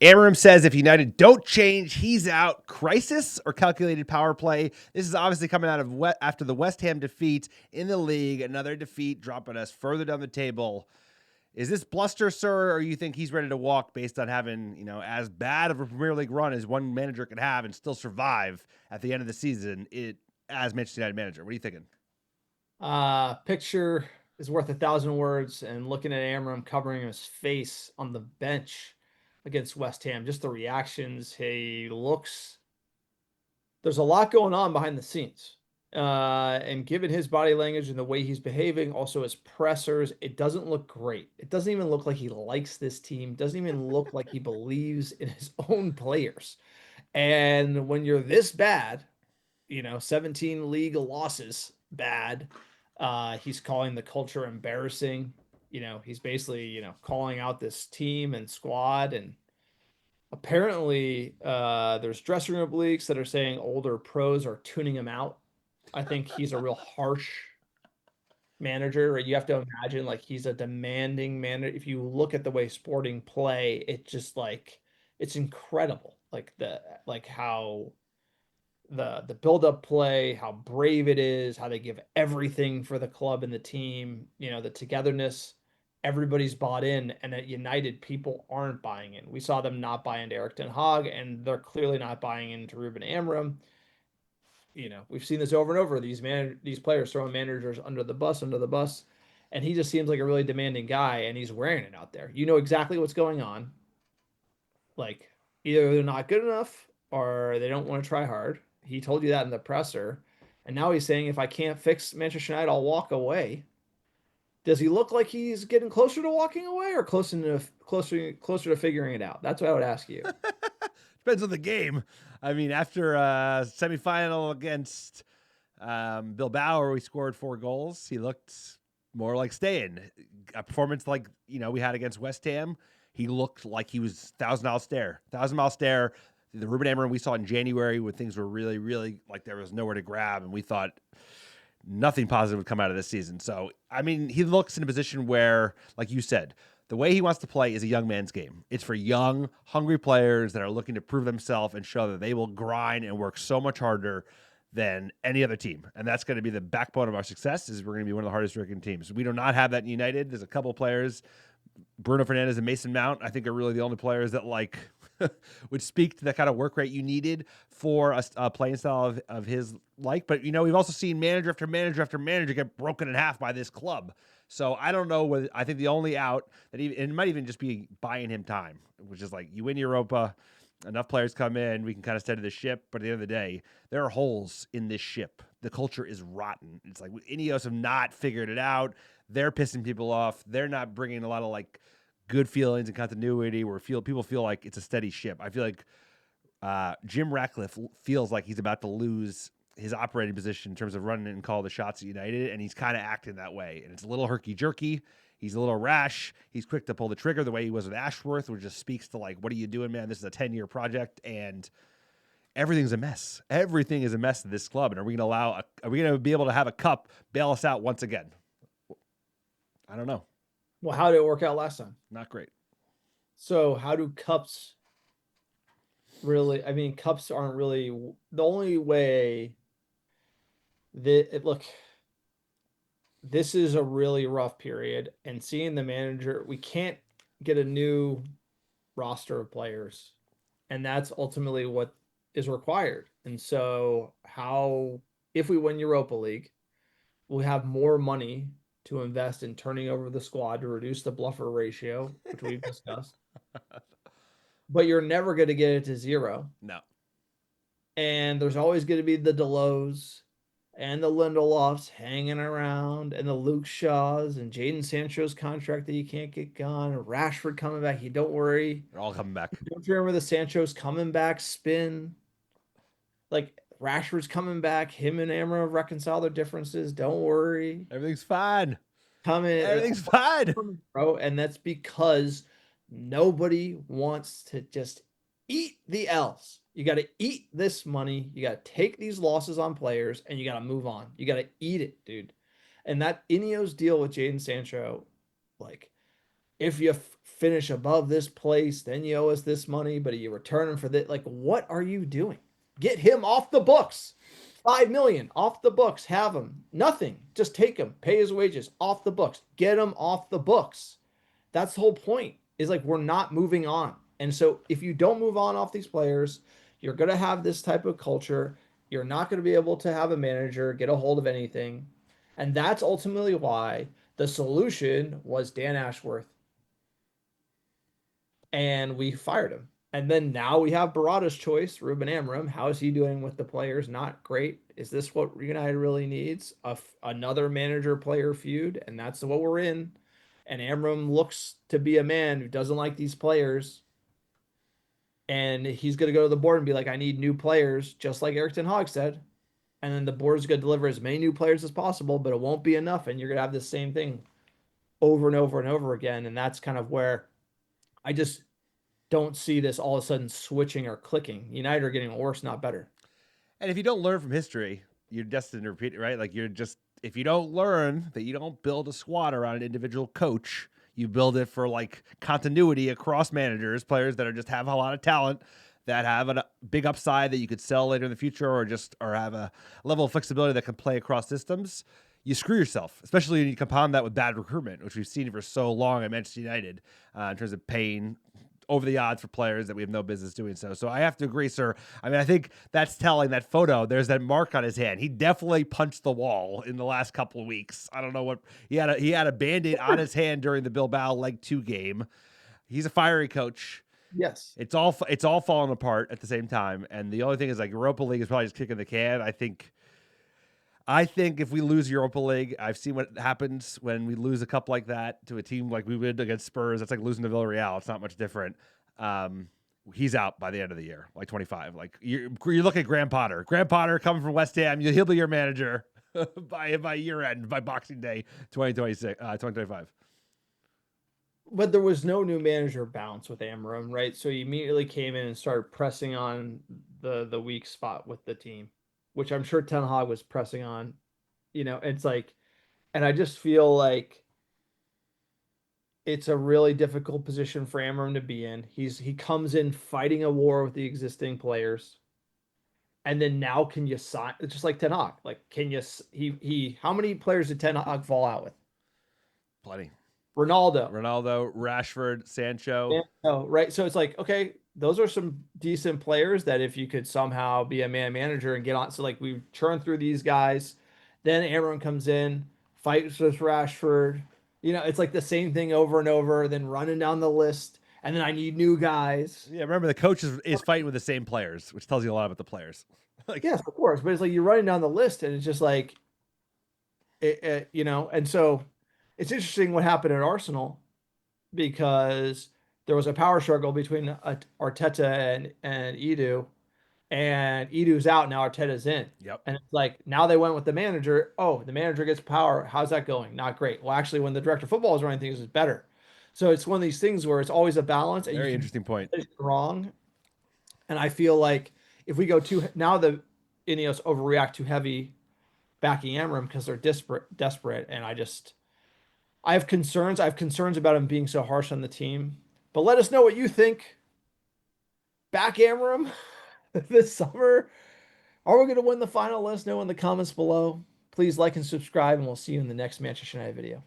Amorim says if United don't change, he's out. Crisis or calculated power play? This is obviously coming out of after the West Ham defeat in the league. Another defeat, dropping us further down the table. Is this bluster, sir, or you think he's ready to walk based on having, as bad of a Premier League run as one manager could have and still survive at the end of the season as Manchester United manager? What are you thinking? Picture is worth 1,000 words, and looking at Amorim covering his face on the bench against West Ham, just the reactions, there's a lot going on behind the scenes. And given his body language and the way he's behaving, also his pressers, it doesn't look great. It doesn't even look like he likes this team. Doesn't even look like he believes in his own players. And when you're this bad, 17 league losses bad. He's calling the culture embarrassing. He's basically, calling out this team and squad. And apparently, there's dressing room leaks that are saying older pros are tuning him out. I think he's a real harsh manager. Right? You have to imagine like he's a demanding manager. If you look at the way Sporting play, it's just like it's incredible. Like how the build up play, how brave it is, how they give everything for the club and the team, the togetherness, everybody's bought in, and at United people aren't buying in. We saw them not buy into Eric Ten Hag, and they're clearly not buying into Ruben Amorim. We've seen this over and over. These players throwing managers under the bus, and he just seems like a really demanding guy, and he's wearing it out there. You know exactly what's going on. Like either they're not good enough or they don't want to try hard. He told you that in the presser, and now he's saying if I can't fix Manchester United, I'll walk away. Does he look like he's getting closer to walking away or closer to figuring it out? That's what I would ask you. Depends on the game. I mean, after a semifinal against Bilbao, where we scored 4 goals, he looked more like staying. A performance like we had against West Ham, he looked like he was 1,000-mile stare. 1,000-mile stare. The Ruben Amorim we saw in January when things were really, really like there was nowhere to grab, and we thought nothing positive would come out of this season. So, I mean, he looks in a position where, like you said, the way he wants to play is a young man's game. It's for young, hungry players that are looking to prove themselves and show that they will grind and work so much harder than any other team. And that's going to be the backbone of our success is we're going to be one of the hardest working teams. We do not have that in United. There's a couple of players, Bruno Fernandes and Mason Mount, I think are really the only players that would speak to the kind of work rate you needed for a playing style of his like. But, we've also seen manager after manager after manager get broken in half by this club. So I don't know whether I think the only out that it might even just be buying him time, which is like you win Europa, enough players come in, we can kind of steady the ship. But at the end of the day, there are holes in this ship. The culture is rotten. It's like INEOS have not figured it out. They're pissing people off. They're not bringing a lot of good feelings and continuity where people feel like it's a steady ship. I feel like Jim Ratcliffe feels like he's about to lose his operating position in terms of running and call the shots at United, and he's kind of acting that way. And it's a little herky-jerky. He's a little rash. He's quick to pull the trigger the way he was with Ashworth, which just speaks to, what are you doing, man? This is a 10-year project, and everything's a mess. Everything is a mess in this club, and are we going to be able to have a cup bail us out once again? I don't know. Well, how did it work out last time? Not great. So how do cups really? I mean, cups aren't really the only way look, this is a really rough period, and seeing the manager, we can't get a new roster of players, and that's ultimately what is required. And so, if we win Europa League, we'll have more money to invest in turning over the squad to reduce the bluffer ratio, which we've discussed. But you're never going to get it to 0. No. And there's always going to be the Delos and the Lindelofs hanging around, and the Luke Shaws and Jadon Sancho's contract that you can't get gone, Rashford coming back. You don't worry. They're all coming back. Don't you remember the Sancho's coming back spin? Like Rashford's coming back. Him and Amra reconcile their differences. Don't worry. Everything's fine. Everything's fine. Bro, and that's because nobody wants to just eat the L's. You got to eat this money. You got to take these losses on players, and you got to move on. You got to eat it, dude. And that INEOS deal with Jadon Sancho, if you finish above this place, then you owe us this money, but you return him for that. Like, what are you doing? Get him off the books. 5 million off the books. Have him. Nothing. Just take him. Pay his wages off the books. Get him off the books. That's the whole point. Is like we're not moving on. And so if you don't move on off these players, you're gonna have this type of culture. You're not gonna be able to have a manager get a hold of anything. And that's ultimately why the solution was Dan Ashworth, and we fired him. And then now we have Barada's choice, Ruben Amorim. How is he doing with the players? Not great. Is this what United really needs? Another manager-player feud, and that's what we're in. And Amorim looks to be a man who doesn't like these players, and he's going to go to the board and be like, "I need new players," just like Eric Ten Hag said. And then the board's going to deliver as many new players as possible, but it won't be enough, and you're going to have the same thing over and over and over again. And that's kind of where I just don't see this all of a sudden switching or clicking. United are getting worse, not better. And if you don't learn from history, you're destined to repeat it, right? Like you're just, if you don't learn that you don't build a squad around an individual coach, you build it for like continuity across managers, players that are just have a lot of talent, that have a big upside that you could sell later in the future, or have a level of flexibility that can play across systems. You screw yourself, especially when you compound that with bad recruitment, which we've seen for so long at Manchester United, in terms of paying over the odds for players that we have no business doing so. So I have to agree, sir. I mean, I think that's telling. That photo, there's that mark on his hand. He definitely punched the wall in the last couple of weeks. I don't know what he had a Band-Aid on his hand during the Bilbao Leg 2 game. He's a fiery coach. Yes. It's all falling apart at the same time. And the only thing is, like, Europa League is probably just kicking the can. I think if we lose Europa League, I've seen what happens when we lose a cup like that to a team like we would against Spurs. That's like losing to Villarreal. It's not much different. He's out by the end of the year, like 25. Like you look at Graham Potter. Graham Potter coming from West Ham. He'll be your manager by year end, by Boxing Day 2025. But there was no new manager bounce with Amorim, right? So he immediately came in and started pressing on the weak spot with the team, which I'm sure Ten Hag was pressing on. It's like, and I just feel like it's a really difficult position for Amorim to be in. He comes in fighting a war with the existing players, and then now can you sign? It's just like Ten Hag. Like, can you? He. How many players did Ten Hag fall out with? Plenty. Ronaldo, Rashford, Sancho. Oh, right. So it's like, okay, those are some decent players that if you could somehow be a man manager and get on. So like we churn through these guys, then Aaron comes in, fights with Rashford. It's like the same thing over and over, then running down the list. And then I need new guys. Yeah, remember the coach is fighting with the same players, which tells you a lot about the players. Like, yes, of course. But it's like you're running down the list and it's just like, and so it's interesting what happened at Arsenal because there was a power struggle between Arteta and Edu, and Edu's out now. Arteta's in. Yep. And it's like now they went with the manager. Oh, the manager gets power. How's that going? Not great. Well, actually, when the director of football is running things, it's better. So it's one of these things where it's always a balance. And Very interesting point. It's wrong. And I feel like if we go too now, the INEOS overreact too heavy backing Amorim because they're desperate, and I have concerns. I have concerns about him being so harsh on the team. But let us know what you think. Back Amorim this summer. Are we going to win the final? Let us know in the comments below. Please like and subscribe, and we'll see you in the next Manchester United video.